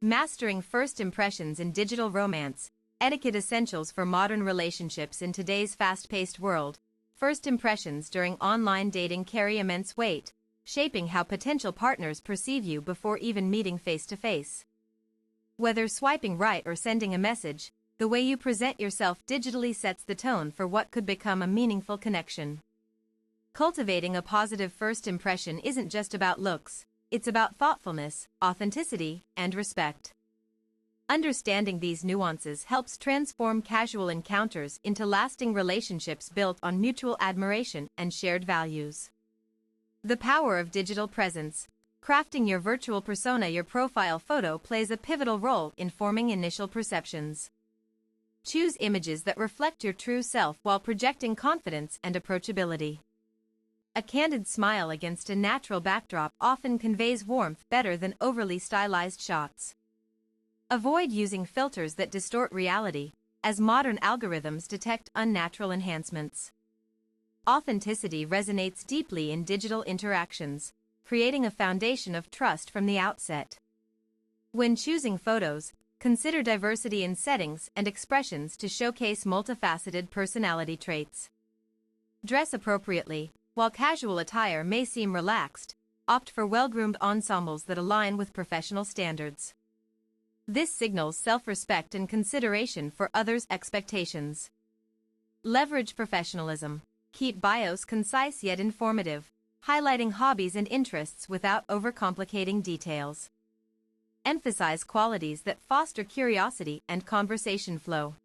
Mastering First Impressions in Digital Romance, Etiquette Essentials for Modern Relationships in Today's Fast-Paced World. First impressions during online dating carry immense weight, shaping how potential partners perceive you before even meeting face-to-face. Whether swiping right or sending a message, the way you present yourself digitally sets the tone for what could become a meaningful connection. Cultivating a positive first impression isn't just about looks. It's about thoughtfulness, authenticity, and respect. Understanding these nuances helps transform casual encounters into lasting relationships built on mutual admiration and shared values. The power of digital presence. Crafting your virtual persona. Your profile photo plays a pivotal role in forming initial perceptions. Choose images that reflect your true self while projecting confidence and approachability. A candid smile against a natural backdrop often conveys warmth better than overly stylized shots. Avoid using filters that distort reality, as modern algorithms detect unnatural enhancements. Authenticity resonates deeply in digital interactions, creating a foundation of trust from the outset. When choosing photos, consider diversity in settings and expressions to showcase multifaceted personality traits. Dress appropriately. While casual attire may seem relaxed, opt for well-groomed ensembles that align with professional standards. This signals self-respect and consideration for others' expectations. Leverage professionalism. Keep bios concise yet informative, highlighting hobbies and interests without overcomplicating details. Emphasize qualities that foster curiosity and conversation flow.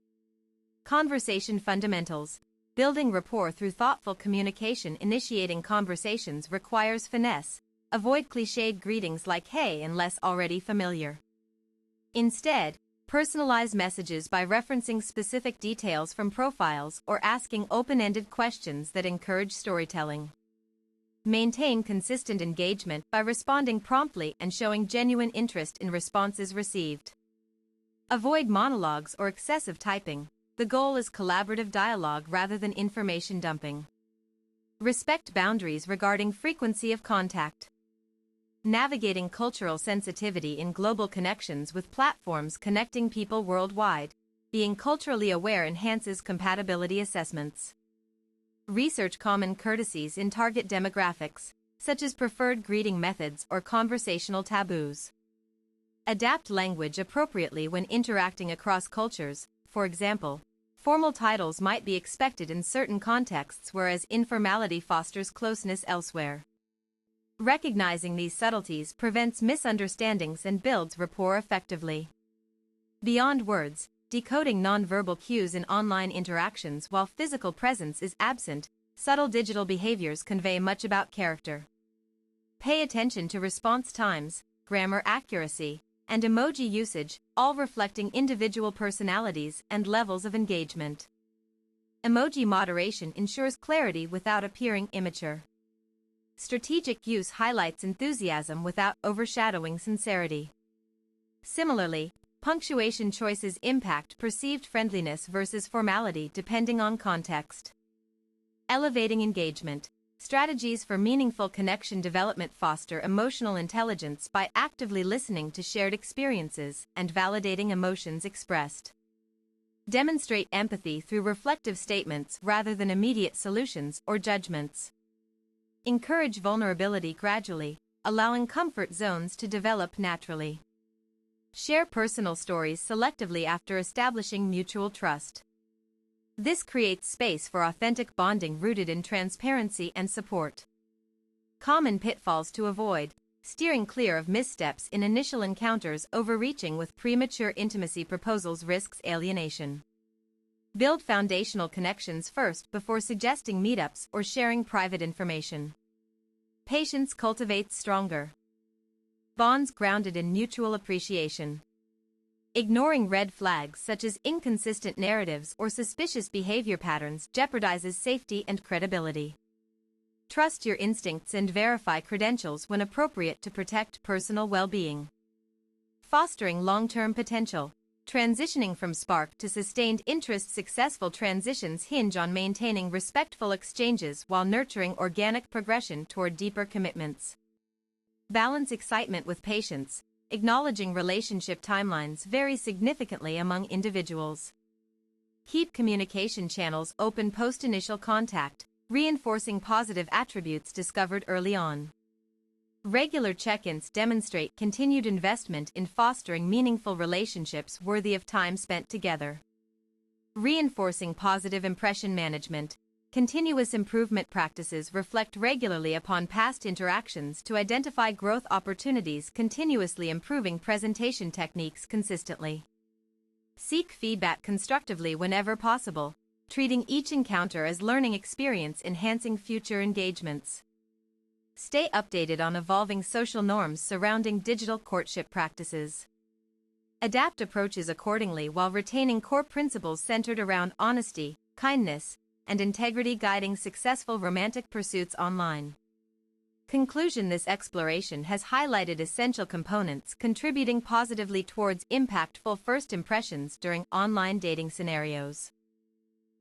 Conversation fundamentals. Building rapport through thoughtful communication. Initiating conversations requires finesse. Avoid cliched greetings like "hey" unless already familiar. Instead, personalize messages by referencing specific details from profiles or asking open-ended questions that encourage storytelling. Maintain consistent engagement by responding promptly and showing genuine interest in responses received. Avoid monologues or excessive typing. The goal is collaborative dialogue rather than information dumping. Respect boundaries regarding frequency of contact. Navigating cultural sensitivity in global connections. With platforms connecting people worldwide, being culturally aware enhances compatibility assessments. Research common courtesies in target demographics, such as preferred greeting methods or conversational taboos. Adapt language appropriately when interacting across cultures. For example, formal titles might be expected in certain contexts, whereas informality fosters closeness elsewhere. Recognizing these subtleties prevents misunderstandings and builds rapport effectively. Beyond words, decoding nonverbal cues in online interactions. While physical presence is absent, subtle digital behaviors convey much about character. Pay attention to response times, grammar accuracy, and emoji usage, all reflecting individual personalities and levels of engagement. Emoji moderation ensures clarity without appearing immature. Strategic use highlights enthusiasm without overshadowing sincerity. Similarly, punctuation choices impact perceived friendliness versus formality depending on context. Elevating engagement. Strategies for meaningful connection development. Foster emotional intelligence by actively listening to shared experiences and validating emotions expressed. Demonstrate empathy through reflective statements rather than immediate solutions or judgments. Encourage vulnerability gradually, allowing comfort zones to develop naturally. Share personal stories selectively after establishing mutual trust. This creates space for authentic bonding rooted in transparency and support. Common pitfalls to avoid. Steering clear of missteps in initial encounters. Overreaching with premature intimacy proposals risks alienation. Build foundational connections first before suggesting meetups or sharing private information. Patience cultivates stronger bonds grounded in mutual appreciation. Ignoring red flags such as inconsistent narratives or suspicious behavior patterns jeopardizes safety and credibility. Trust your instincts and verify credentials when appropriate to protect personal well-being. Fostering long-term potential. Transitioning from spark to sustained interest. Successful transitions hinge on maintaining respectful exchanges while nurturing organic progression toward deeper commitments. Balance excitement with patience. acknowledging relationship timelines vary significantly among individuals. Keep communication channels open post-initial contact, reinforcing positive attributes discovered early on. Regular check-ins demonstrate continued investment in fostering meaningful relationships worthy of time spent together. Reinforcing positive impression management. Continuous improvement practices reflect regularly upon past interactions to identify growth opportunities, continuously improving presentation techniques consistently. Seek feedback constructively whenever possible, treating each encounter as learning experience enhancing future engagements. Stay updated on evolving social norms surrounding digital courtship practices. Adapt approaches accordingly while retaining core principles centered around honesty, kindness, and integrity guiding successful romantic pursuits online. Conclusion: this exploration has highlighted essential components contributing positively towards impactful first impressions during online dating scenarios.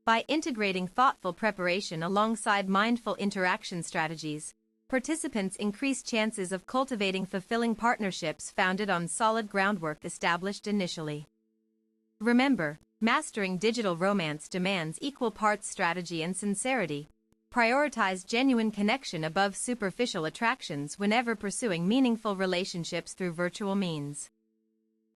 By integrating thoughtful preparation alongside mindful interaction strategies, participants increase chances of cultivating fulfilling partnerships founded on solid groundwork established initially. Remember, mastering digital romance demands equal parts strategy and sincerity. Prioritize genuine connection above superficial attractions whenever pursuing meaningful relationships through virtual means.